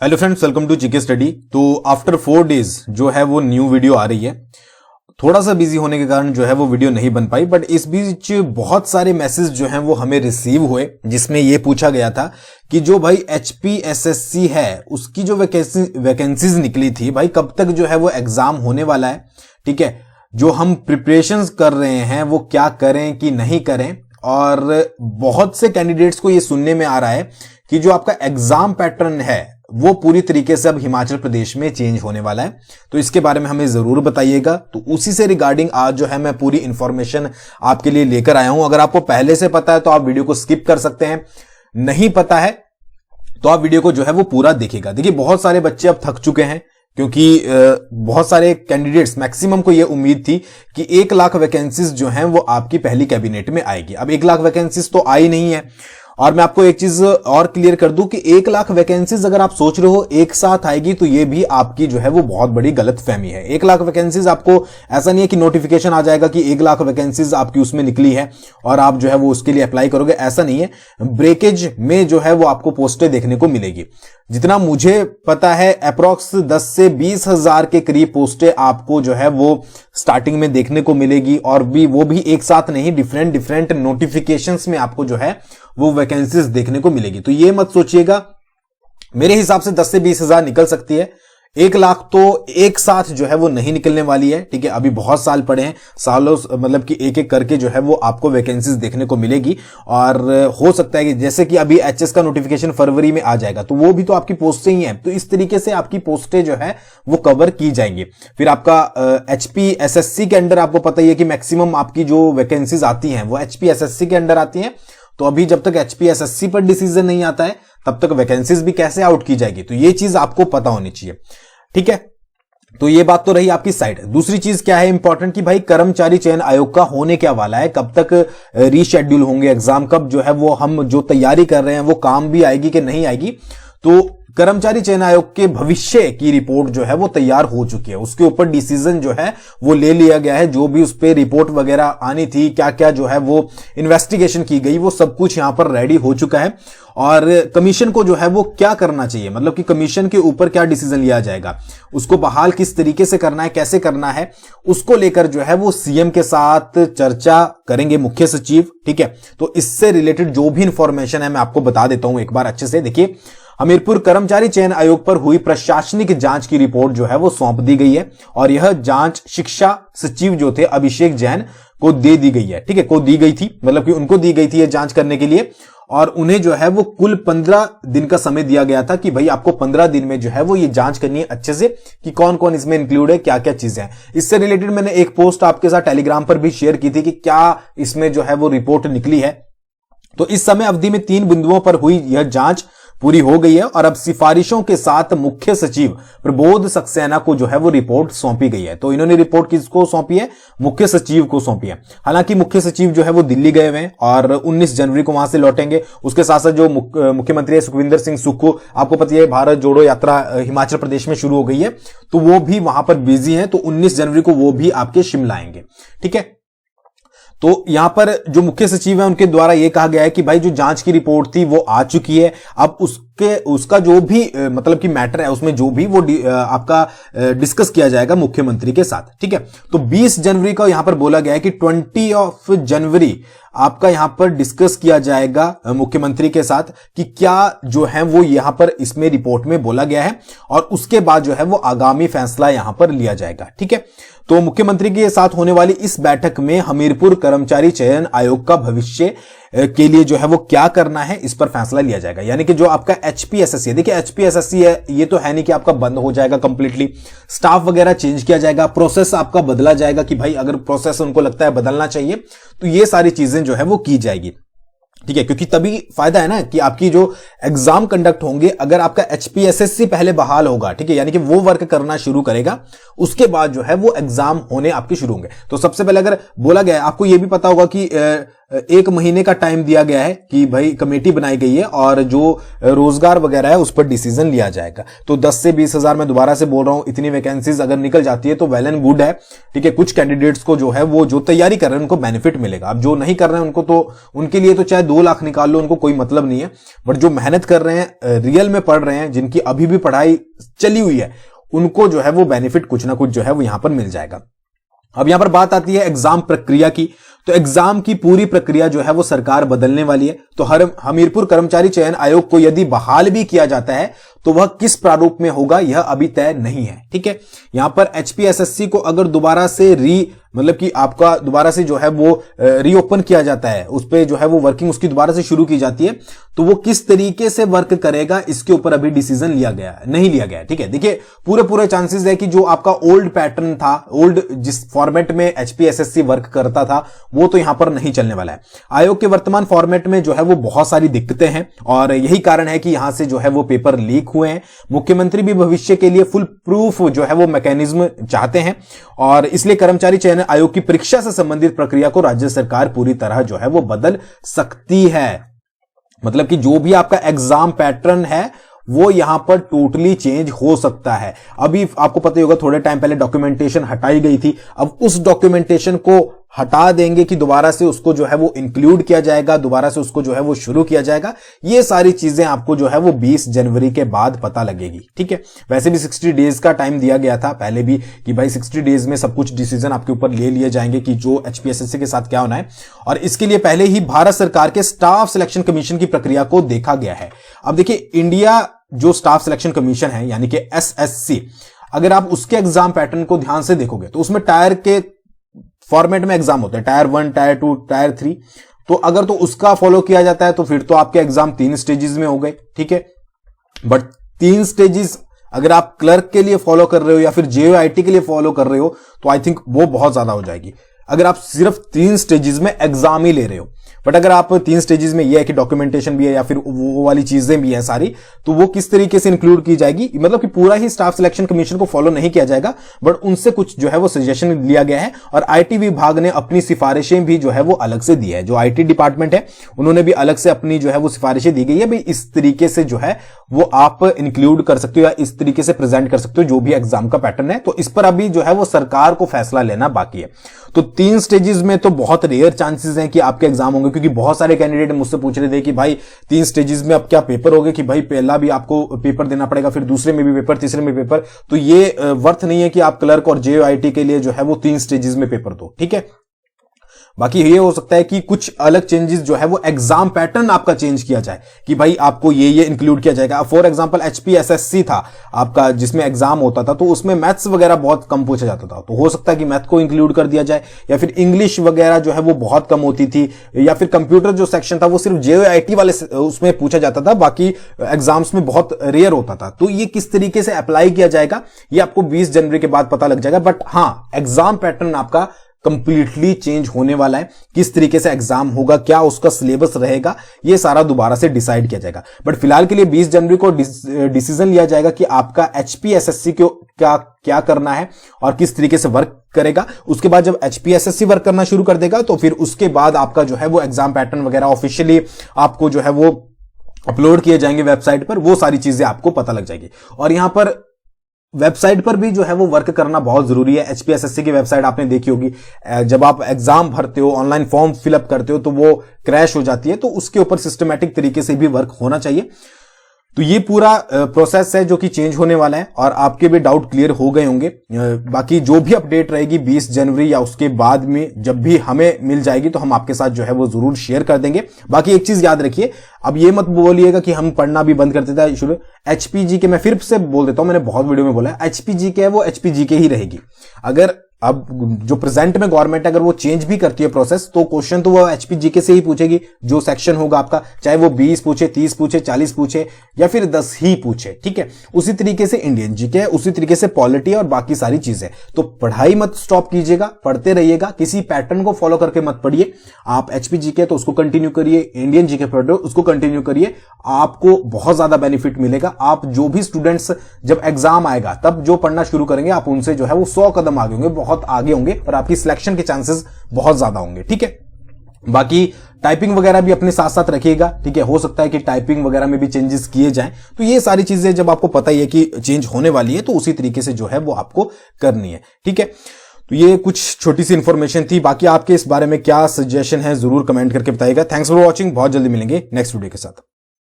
Hello friends, welcome to GK study. तो after 4 days जो है वो न्यू वीडियो आ रही है। थोड़ा सा बिजी होने के कारण जो है वो वीडियो नहीं बन पाई, बट इस बीच बहुत सारे मैसेज जो हैं वो हमें रिसीव हुए, जिसमें ये पूछा गया था कि जो भाई HPSSC है उसकी जो वैकेंसीज निकली थी भाई, कब तक जो है वो एग्जाम होने वाला है। ठीक है, जो हम प्रिपरेशंस कर रहे हैं वो क्या करें कि नहीं करें। और बहुत से कैंडिडेट्स को ये सुनने में आ रहा है कि जो आपका एग्जाम पैटर्न है वो पूरी तरीके से अब हिमाचल प्रदेश में चेंज होने वाला है। तो इसके बारे में हमें जरूर बताइएगा। तो उसी से रिगार्डिंग आज जो है मैं पूरी इंफॉर्मेशन आपके लिए लेकर आया हूं। अगर आपको पहले से पता है तो आप वीडियो को स्किप कर सकते हैं, नहीं पता है तो आप वीडियो को जो है वो पूरा देखिएगा। देखिए, बहुत सारे बच्चे अब थक चुके हैं, क्योंकि बहुत सारे कैंडिडेट्स, मैक्सिमम को यह उम्मीद थी कि 1 लाख वैकेंसीज जो हैं वो आपकी पहली कैबिनेट में आएगी। अब 1 लाख वैकेंसीज तो आई नहीं है। और मैं आपको एक चीज और क्लियर कर दूं कि 1 लाख वैकेंसीज अगर आप सोच रहे हो एक साथ आएगी, तो ये भी आपकी जो है वो बहुत बड़ी गलतफहमी है। 1 लाख वैकेंसीज आपको ऐसा नहीं है कि नोटिफिकेशन आ जाएगा कि 1 लाख वैकेंसीज आपकी उसमें निकली है और आप जो है वो उसके लिए अप्लाई करोगे, ऐसा नहीं है। ब्रेकेज में जो है वो आपको पोस्टें देखने को मिलेगी। जितना मुझे पता है अप्रोक्स 10 से 20 हजार के करीब पोस्टें आपको जो है वो स्टार्टिंग में देखने को मिलेगी, और वो भी एक साथ नहीं, डिफरेंट नोटिफिकेशंस में आपको जो है वो वैकेंसीज देखने को मिलेगी। तो ये मत सोचिएगा, मेरे हिसाब से 10 से 20 हजार निकल सकती है। 1 लाख तो एक साथ जो है वो नहीं निकलने वाली है। ठीक है, अभी बहुत साल पड़े हैं, सालों मतलब कि एक एक करके जो है वो आपको वैकेंसीज देखने को मिलेगी। और हो सकता है कि जैसे कि अभी HS का नोटिफिकेशन फरवरी में आ जाएगा, तो वो भी तो आपकी पोस्टें ही हैं। तो इस तरीके से आपकी पोस्टें जो है वो कवर की जाएंगी। फिर आपका HPSSC के अंडर आपको पता ही है कि मैक्सिमम आपकी जो वैकेंसीज आती हैं वो HPSSC के अंडर आती हैं। तो अभी जब तक HPSSC पर डिसीजन नहीं आता है तब तक वैकेंसीज भी कैसे आउट की जाएगी, तो ये चीज आपको पता होनी चाहिए। ठीक है, तो ये बात तो रही आपकी साइड। दूसरी चीज क्या है इंपॉर्टेंट, कि भाई कर्मचारी चयन आयोग का होने क्या वाला है, कब तक रीशेड्यूल होंगे एग्जाम, कब जो है वो हम जो तैयारी कर रहे हैं वो काम भी आएगी कि नहीं आएगी। तो कर्मचारी चयन आयोग के भविष्य की रिपोर्ट जो है वो तैयार हो चुकी है, उसके ऊपर डिसीजन जो है वो ले लिया गया है। जो भी उस पर रिपोर्ट वगैरह आनी थी, क्या क्या जो है वो इन्वेस्टिगेशन की गई, वो सब कुछ यहां पर रेडी हो चुका है। और कमीशन को जो है वो क्या करना चाहिए, मतलब कि कमीशन के ऊपर क्या डिसीजन लिया जाएगा, उसको बहाल किस तरीके से करना है, कैसे करना है, उसको लेकर जो है वो CM के साथ चर्चा करेंगे मुख्य सचिव। ठीक है, तो इससे रिलेटेड जो भी इंफॉर्मेशन है मैं आपको बता देता हूं एक बार अच्छे से। देखिए, हमीरपुर कर्मचारी चयन आयोग पर हुई प्रशासनिक जांच की रिपोर्ट जो है वो सौंप दी गई है, और यह जांच शिक्षा सचिव जो थे अभिषेक जैन को दे दी गई है। ठीक है, को दी गई थी, मतलब कि उनको दी गई थी ये जांच करने के लिए, और उन्हें जो है वो कुल 15 दिन का समय दिया गया था कि भाई आपको 15 दिन में जो है वो ये जांच करनी है अच्छे से कि कौन कौन इसमें इंक्लूड है, क्या क्या चीजें हैं। इससे रिलेटेड मैंने एक पोस्ट आपके साथ टेलीग्राम पर भी शेयर की थी कि क्या इसमें जो है वो रिपोर्ट निकली है। तो इस समय अवधि में 3 बिंदुओं पर हुई यह जांच पूरी हो गई है, और अब सिफारिशों के साथ मुख्य सचिव प्रबोध सक्सेना को जो है वो रिपोर्ट सौंपी गई है। तो इन्होंने रिपोर्ट किसको सौंपी है, मुख्य सचिव को सौंपी है। हालांकि मुख्य सचिव जो है वो दिल्ली गए हुए हैं और 19 जनवरी को वहां से लौटेंगे। उसके साथ साथ जो मुख्यमंत्री है सुखविंदर सिंह सुक्खू, आपको पता है भारत जोड़ो यात्रा हिमाचल प्रदेश में शुरू हो गई है, तो वो भी वहां पर बिजी है। तो 19 जनवरी को वो भी आपके शिमला आएंगे। ठीक है, तो यहां पर जो मुख्य सचिव है उनके द्वारा यह कहा गया है कि भाई जो जांच की रिपोर्ट थी वो आ चुकी है। अब उसका जो भी मतलब कि मैटर है उसमें जो भी वो आपका डिस्कस किया जाएगा मुख्यमंत्री के साथ। ठीक है, तो 20 जनवरी का यहां पर बोला गया है कि 20 जनवरी आपका यहां पर डिस्कस किया जाएगा मुख्यमंत्री के साथ कि क्या जो है वो यहां पर इसमें रिपोर्ट में बोला गया है, और उसके बाद जो है वो आगामी फैसला यहां पर लिया जाएगा। ठीक है, तो मुख्यमंत्री के साथ होने वाली इस बैठक में हमीरपुर कर्मचारी चयन आयोग का भविष्य के लिए जो है वो क्या करना है, इस पर फैसला लिया जाएगा। यानी कि जो आपका HPSSC है, देखिए HPSSC है, ये तो है नहीं कि आपका बंद हो जाएगा कंप्लीटली, स्टाफ वगैरह चेंज किया जाएगा, प्रोसेस आपका बदला जाएगा कि भाई अगर प्रोसेस उनको लगता है बदलना चाहिए तो ये सारी चीजें जो है वो की जाएगी। ठीक है, क्योंकि तभी फायदा है ना कि आपकी जो एग्जाम कंडक्ट होंगे, अगर आपका HPSSC पहले बहाल होगा, ठीक है, यानी कि वो वर्क करना शुरू करेगा, उसके बाद जो है वो एग्जाम होने आपके शुरू होंगे। तो सबसे पहले अगर बोला गया, आपको ये भी पता होगा कि 1 महीने का टाइम दिया गया है कि भाई कमेटी बनाई गई है और जो रोजगार वगैरह है उस पर डिसीजन लिया जाएगा। तो 10 से 20 हजार, मैं दोबारा से बोल रहा हूं, इतनी वैकेंसीज अगर निकल जाती है तो वेल एंड गुड है, ठीक है। कुछ कैंडिडेट्स को जो है वो जो तैयारी कर रहे हैं उनको बेनिफिट मिलेगा। अब जो नहीं कर रहे हैं उनको तो, उनके लिए तो चाहे 2 लाख निकाल लो, उनको कोई मतलब नहीं है। बट जो मेहनत कर रहे हैं, रियल में पढ़ रहे हैं, जिनकी अभी भी पढ़ाई चली हुई है, उनको जो है वो बेनिफिट कुछ ना कुछ जो है वो यहां पर मिल जाएगा। अब यहां पर बात आती है एग्जाम प्रक्रिया की। तो एग्जाम की पूरी प्रक्रिया जो है वो सरकार बदलने वाली है। तो हमीरपुर कर्मचारी चयन आयोग को यदि बहाल भी किया जाता है तो वह किस प्रारूप में होगा यह अभी तय नहीं है, ठीक है। यहां पर एचपीएसएससी को अगर दोबारा से मतलब कि आपका दोबारा से जो है वो रीओपन किया जाता है, उस पे जो है वो वर्किंग उसकी दोबारा से शुरू की जाती है, तो वो किस तरीके से वर्क करेगा इसके ऊपर अभी डिसीजन नहीं लिया गया है, ठीक है। देखिए पूरे चांसेस है कि जो आपका ओल्ड पैटर्न था, ओल्ड जिस फॉर्मेट में एचपीएसएससी वर्क करता था, वो तो यहां पर नहीं चलने वाला है। आयोग के वर्तमान फॉर्मेट में जो है वो बहुत सारी दिक्कतें हैं और यही कारण है कि यहां से जो है वो पेपर लीक हुए हैं। मुख्यमंत्री भी भविष्य के लिए फुल प्रूफ जो है वो मैकेनिज्म चाहते हैं और इसलिए कर्मचारी चयन आयोग की परीक्षा से संबंधित प्रक्रिया को राज्य सरकार पूरी तरह जो है वो बदल सकती है। मतलब कि जो भी आपका एग्जाम पैटर्न है वो यहां पर टोटली चेंज हो सकता है। अभी आपको पता ही होगा थोड़े टाइम पहले डॉक्यूमेंटेशन हटाई गई थी, अब उस डॉक्यूमेंटेशन को हटा देंगे कि दोबारा से उसको जो है वो इंक्लूड किया जाएगा, दोबारा से उसको जो है वो शुरू किया जाएगा। ये सारी चीजें आपको जो है वो 20 जनवरी के बाद पता लगेगी, ठीक है। वैसे भी 60 डेज का टाइम दिया गया था पहले भी कि भाई 60 डेज में सब कुछ डिसीजन आपके ऊपर ले लिए जाएंगे कि जो एचपीएसएससी के साथ क्या होना है। और इसके लिए पहले ही भारत सरकार के स्टाफ सिलेक्शन कमीशन की प्रक्रिया को देखा गया है। अब देखिए इंडिया जो स्टाफ सिलेक्शन कमीशन है यानी कि एसएससी, अगर आप उसके एग्जाम पैटर्न को ध्यान से देखोगे तो उसमें टायर के फॉर्मेट में एग्जाम होते हैं, टायर 1, टायर 2, टायर 3। तो अगर तो उसका फॉलो किया जाता है तो फिर तो आपके एग्जाम 3 स्टेजेस में हो गए, ठीक है। बट 3 स्टेजेस अगर आप क्लर्क के लिए फॉलो कर रहे हो या फिर जेओआईटी के लिए फॉलो कर रहे हो तो आई थिंक वो बहुत ज्यादा हो जाएगी अगर आप सिर्फ 3 स्टेजेस में एग्जाम ही ले रहे हो। बट अगर आप 3 स्टेजेस में ये है कि डॉक्यूमेंटेशन भी है या फिर वो वाली चीजें भी है सारी, तो वो किस तरीके से इंक्लूड की जाएगी, मतलब कि पूरा ही स्टाफ सिलेक्शन कमीशन को फॉलो नहीं किया जाएगा, बट उनसे कुछ जो है वो सजेशन लिया गया है। और आईटी विभाग ने अपनी सिफारिशें भी जो है वो अलग से दी है। जो आईटी डिपार्टमेंट है उन्होंने भी अलग से अपनी जो है वो सिफारिशें दी गई है, भाई इस तरीके से जो है वो आप इंक्लूड कर सकते हो या इस तरीके से प्रेजेंट कर सकते हो जो भी एग्जाम का पैटर्न है। तो इस पर अभी जो है वो सरकार को फैसला लेना बाकी है। तो 3 स्टेजेस में तो बहुत रेयर चांसेस हैं कि आपके एग्जाम होंगे, क्योंकि बहुत सारे कैंडिडेट मुझसे पूछ रहे थे कि भाई 3 स्टेजेस में अब क्या पेपर होगे, कि भाई पहला भी आपको पेपर देना पड़ेगा, फिर दूसरे में भी पेपर, तीसरे में पेपर। तो ये वर्थ नहीं है कि आप क्लर्क और जेओआईटी के लिए जो है वो 3 स्टेजेस में पेपर दो, ठीक है। बाकी ये हो सकता है कि कुछ अलग चेंजेस जो है वो एग्जाम पैटर्न आपका चेंज किया जाए कि भाई आपको ये इंक्लूड किया जाएगा। फॉर एग्जांपल एचपीएसएससी था आपका जिसमें एग्जाम होता था, तो उसमें मैथ्स वगैरह बहुत कम पूछा जाता था, तो हो सकता है कि मैथ को इंक्लूड कर दिया जाए, या फिर इंग्लिश वगैरह जो है वो बहुत कम होती थी, या फिर कंप्यूटर जो सेक्शन था वो सिर्फ जेओआईटी वाले उसमें पूछा जाता था, बाकी एग्जाम्स में बहुत रेयर होता था। तो ये किस तरीके से अप्लाई किया जाएगा ये आपको 20 जनवरी के बाद पता लग जाएगा। बट हाँ, एग्जाम पैटर्न आपका कंप्लीटली चेंज होने वाला है। किस तरीके से एग्जाम होगा, क्या उसका सिलेबस रहेगा, ये सारा दोबारा से डिसाइड किया जाएगा। बट फिलहाल के लिए 20 जनवरी को डिसीजन लिया जाएगा कि आपका एचपीएसएससी को क्या करना है और किस तरीके से वर्क करेगा। उसके बाद जब एचपीएसएससी वर्क करना शुरू कर देगा तो फिर उसके बाद आपका जो है वो एग्जाम पैटर्न वगैरह ऑफिशियली आपको जो है वो अपलोड किए जाएंगे वेबसाइट पर, वो सारी चीजें आपको पता लग जाएगी। और यहां पर वेबसाइट पर भी जो है वो वर्क करना बहुत जरूरी है। एचपीएसएससी की वेबसाइट आपने देखी होगी, जब आप एग्जाम भरते हो, ऑनलाइन फॉर्म फिलअप करते हो तो वो क्रैश हो जाती है, तो उसके ऊपर सिस्टमैटिक तरीके से भी वर्क होना चाहिए। तो ये पूरा प्रोसेस है जो कि चेंज होने वाला है और आपके भी डाउट क्लियर हो गए होंगे। बाकी जो भी अपडेट रहेगी 20 जनवरी या उसके बाद में जब भी हमें मिल जाएगी तो हम आपके साथ जो है वो जरूर शेयर कर देंगे। बाकी एक चीज याद रखिए, अब ये मत बोलिएगा कि हम पढ़ना भी बंद कर देता है शुरू। एचपीजी के मैं फिर से बोल देता हूं, मैंने बहुत वीडियो में बोला है, एचपीजी के है वो एचपीजी के ही रहेगी। अगर अब जो प्रेजेंट में गवर्नमेंट अगर वो चेंज भी करती है प्रोसेस, तो क्वेश्चन तो वो एचपीजीके से ही पूछेगी। जो सेक्शन होगा आपका, चाहे वो 20 पूछे, 30 पूछे, 40 पूछे या फिर 10 ही पूछे, ठीक है। उसी तरीके से इंडियन जीके, उसी तरीके से पॉलिटी और बाकी सारी चीजें। तो पढ़ाई मत स्टॉप कीजिएगा, पढ़ते रहिएगा, किसी पैटर्न को फॉलो करके मत पढ़िए। आप एचपीजीके तो उसको कंटिन्यू करिए, इंडियन जीके पढ़ रहे हो उसको कंटिन्यू करिए, आपको बहुत ज्यादा बेनिफिट मिलेगा। आप जो भी स्टूडेंट्स जब एग्जाम आएगा तब जो पढ़ना शुरू करेंगे, आप उनसे जो है वो 100 कदम आगे होंगे, बहुत आगे होंगे और आपकी सिलेक्शन के चांसेस बहुत ज्यादा होंगे, ठीक है। बाकी टाइपिंग वगैरह भी अपने साथ साथ रखिएगा, ठीक है। हो सकता है कि टाइपिंग वगैरह में भी चेंजेस किए जाएं, तो ये सारी चीजें जब आपको पता ही है कि चेंज होने वाली है तो उसी तरीके से जो है वो आपको करनी है, ठीक है। तो ये कुछ छोटी सी इंफॉर्मेशन थी। बाकी आपके इस बारे में क्या सजेशन है जरूर कमेंट करके बताइएगा। Thanks for watching. बहुत जल्दी मिलेंगे नेक्स्ट वीडियो के साथ।